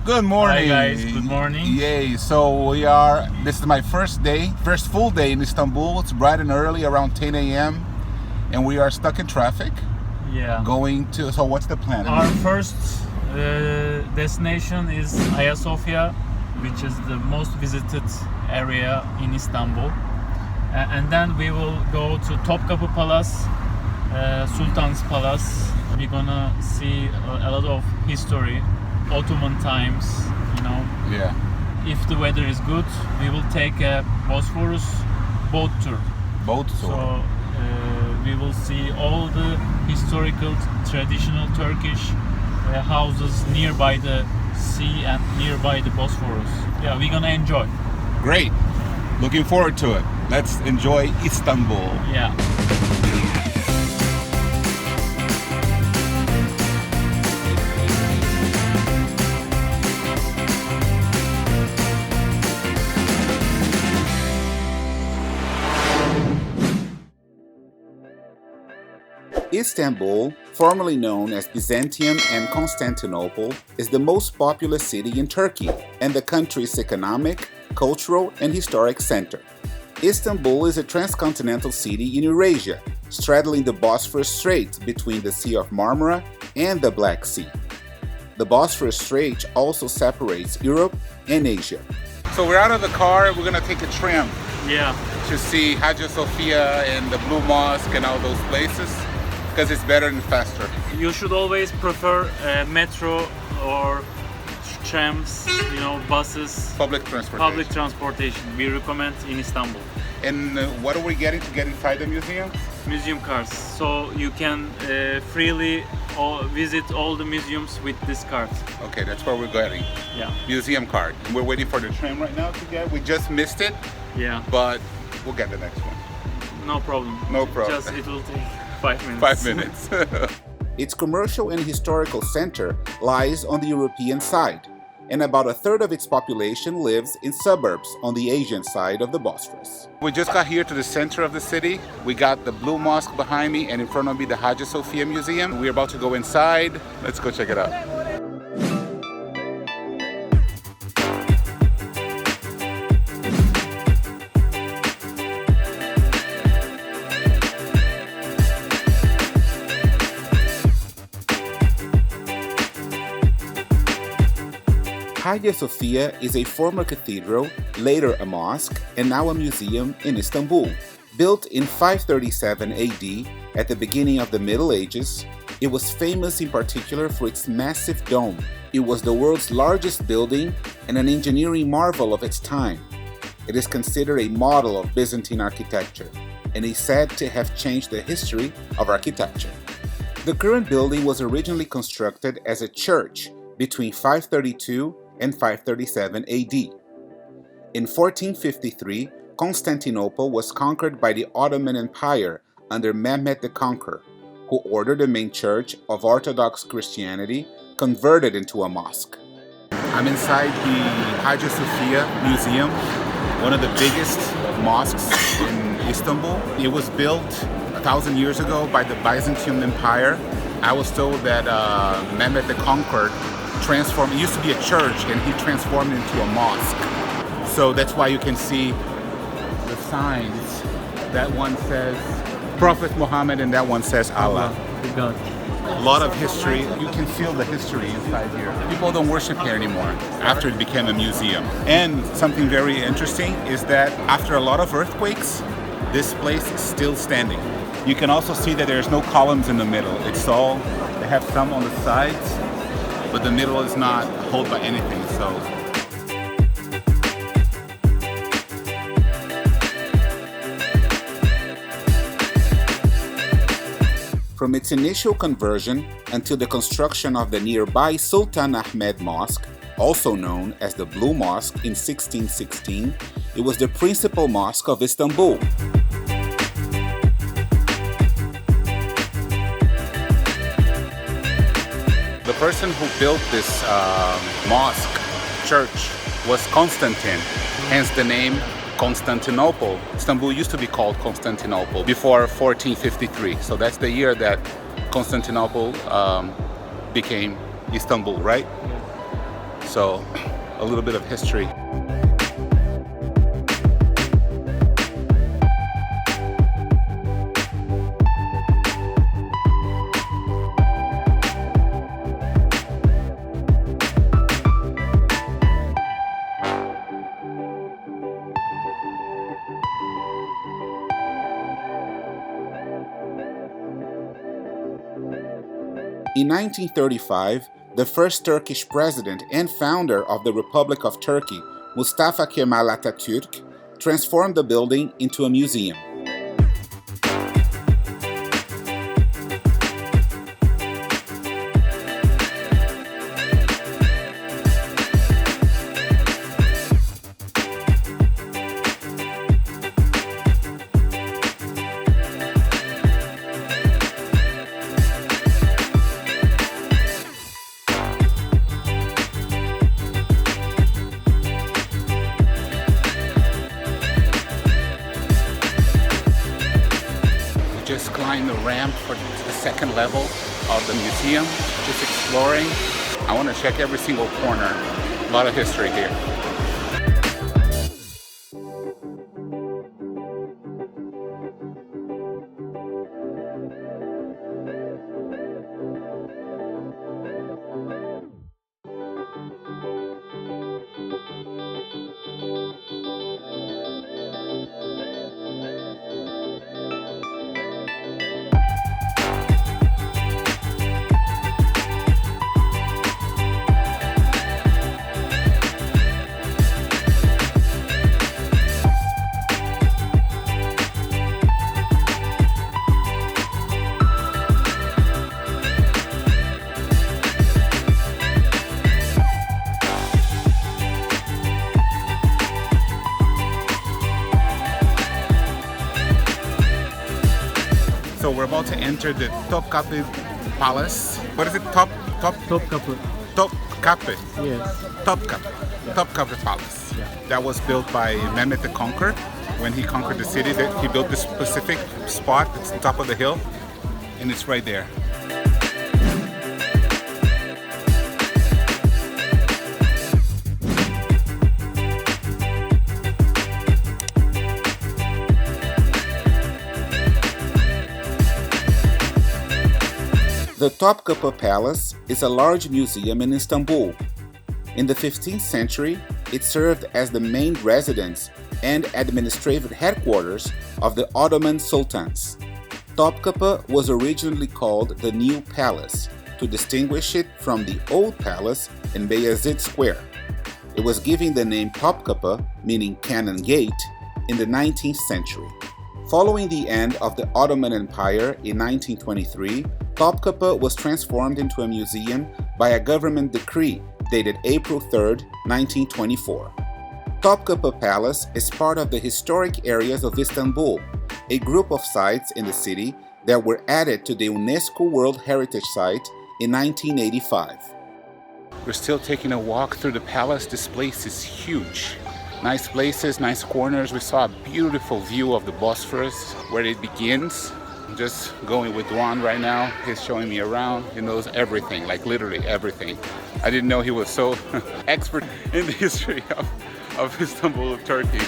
Good morning. Hi guys, good morning. Yay, this is my first full day in Istanbul. It's bright and early, around 10 a.m. And we are stuck in traffic. Yeah. So what's the plan? Our first destination is Hagia Sophia, which is the most visited area in Istanbul. And then we will go to Topkapi Palace, Sultan's Palace. We're gonna see a lot of history, Ottoman times, Yeah. If the weather is good, we will take a Bosphorus boat tour. So we will see all the historical, traditional Turkish houses nearby the sea and nearby the Bosphorus. Yeah, we're gonna enjoy. Great. Looking forward to it. Let's enjoy Istanbul. Yeah. Istanbul, formerly known as Byzantium and Constantinople, is the most populous city in Turkey and the country's economic, cultural, and historic center. Istanbul is a transcontinental city in Eurasia, straddling the Bosphorus Strait between the Sea of Marmara and the Black Sea. The Bosphorus Strait also separates Europe and Asia. So we're out of the car. We're gonna take a tram to see Hagia Sophia and the Blue Mosque and all those places, because it's better and faster. You should always prefer metro or trams, buses. Public transportation. We recommend in Istanbul. And what are we getting to get inside the museum? Museum cards, so you can freely visit all the museums with this card. Okay, that's where we're getting. Yeah. Museum card. And we're waiting for the tram right now to get. We just missed it. Yeah. But we'll get the next one. No problem. Just it will take 5 minutes. 5 minutes. Its commercial and historical center lies on the European side, and about a third of its population lives in suburbs on the Asian side of the Bosphorus. We just got here to the center of the city. We got the Blue Mosque behind me, and in front of me the Hagia Sophia Museum. We're about to go inside. Let's go check it out. Hagia Sophia is a former cathedral, later a mosque, and now a museum in Istanbul. Built in 537 AD at the beginning of the Middle Ages, it was famous in particular for its massive dome. It was the world's largest building and an engineering marvel of its time. It is considered a model of Byzantine architecture and is said to have changed the history of architecture. The current building was originally constructed as a church between 532 and 537 AD. In 1453, Constantinople was conquered by the Ottoman Empire under Mehmed the Conqueror, who ordered the main church of Orthodox Christianity converted into a mosque. I'm inside the Hagia Sophia Museum, one of the biggest mosques in Istanbul. It was built 1,000 years ago by the Byzantine Empire. I was told that Mehmed the Conqueror transformed. It used to be a church, and he transformed it into a mosque. So that's why you can see the signs. That one says Prophet Muhammad, and that one says Allah. A lot of history. You can feel the history inside here. People don't worship here anymore after it became a museum. And something very interesting is that after a lot of earthquakes, this place is still standing. You can also see that there's no columns in the middle. They have some on the sides, but the middle is not held by anything. So From its initial conversion until the construction of the nearby Sultan Ahmed Mosque, also known as the Blue Mosque in 1616, it was the principal mosque of Istanbul. the person who built this mosque, church, was Constantine, hence the name Constantinople. Istanbul used to be called Constantinople before 1453. So that's the year that Constantinople became Istanbul, right? So a little bit of history. In 1935, the first Turkish president and founder of the Republic of Turkey, Mustafa Kemal Atatürk, transformed the building into a museum. Just climbed the ramp to the second level of the museum, just exploring. I want to check every single corner. A lot of history here. So we're about to enter the Topkapi Palace. What is it? Topkapi. Topkapi. Yes. Topkapi. Yeah. Topkapi Palace. Yeah. That was built by Mehmet the Conqueror. When he conquered the city, he built this specific spot. It's the top of the hill, and it's right there. The Topkapi Palace is a large museum in Istanbul. In the 15th century, it served as the main residence and administrative headquarters of the Ottoman sultans. Topkapi was originally called the New Palace to distinguish it from the Old Palace in Beyazıt Square. It was given the name Topkapi, meaning Cannon Gate, in the 19th century. Following the end of the Ottoman Empire in 1923, Topkapi was transformed into a museum by a government decree dated April 3, 1924. Topkapi Palace is part of the historic areas of Istanbul, a group of sites in the city that were added to the UNESCO World Heritage Site in 1985. We're still taking a walk through the palace. This place is huge. Nice places, nice corners. We saw a beautiful view of the Bosphorus where it begins. I'm just going with Doğan right now. He's showing me around. He knows everything, like literally everything. I didn't know he was so expert in the history of Istanbul, Turkey.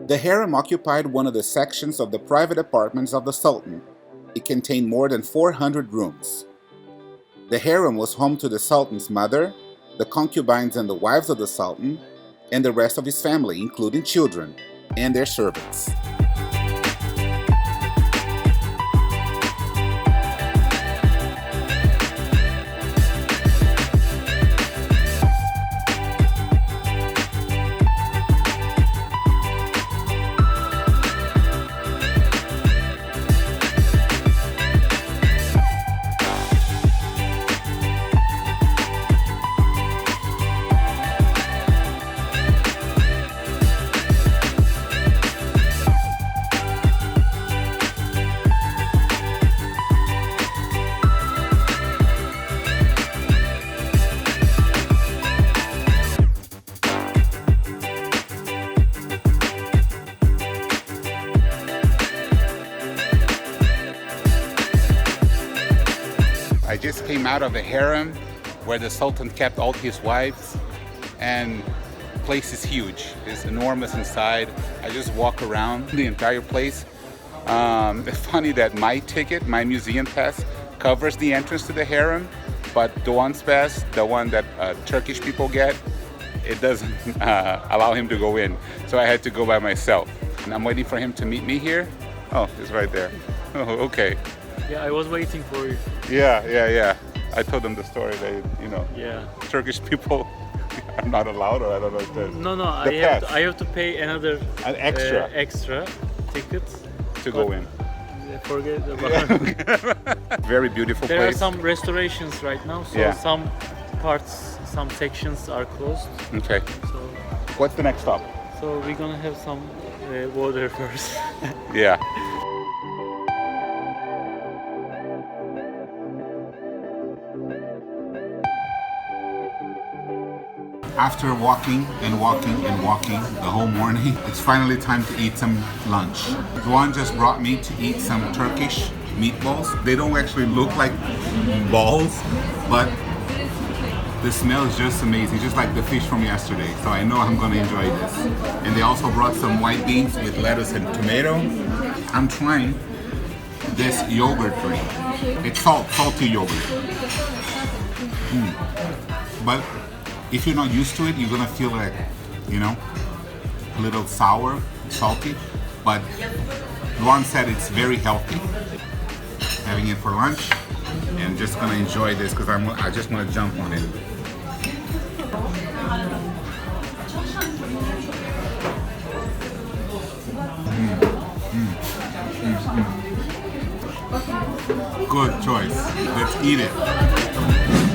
The harem occupied one of the sections of the private apartments of the Sultan. It contained more than 400 rooms. The harem was home to the Sultan's mother, the concubines and the wives of the Sultan, and the rest of his family, including children and their servants. just came out of the harem where the Sultan kept all his wives, and the place is huge. It's enormous inside. I just walk around the entire place. It's funny that my ticket, my museum pass, covers the entrance to the harem, but Doğan's pass, the one that Turkish people get, it doesn't allow him to go in. So I had to go by myself. And I'm waiting for him to meet me here. Oh, he's right there. Oh, okay. Yeah, I was waiting for you. Yeah. I told them the story. They, Yeah. Turkish people are not allowed, or I don't know if there's No, The I have to pay another an extra extra ticket. to go in. Forget about it. Very beautiful There are place. some restorations right now, so Yeah. some parts, some sections are closed. Okay. So, What's the next stop? so we're gonna have some water first. Yeah. After walking and walking and walking the whole morning, it's finally time to eat some lunch. Doğan just brought me to eat some Turkish meatballs. They don't actually look like balls, but the smell is just amazing, just like the fish from yesterday. So I know I'm gonna enjoy this. And they also brought some white beans with lettuce and tomato. I'm trying this yogurt drink. It's salty yogurt. But if you're not used to it, you're gonna feel like, a little sour, salty. But Doğan said it's very healthy. Having it for lunch, and just gonna enjoy this because I just want to jump on it. Good choice. Let's eat it.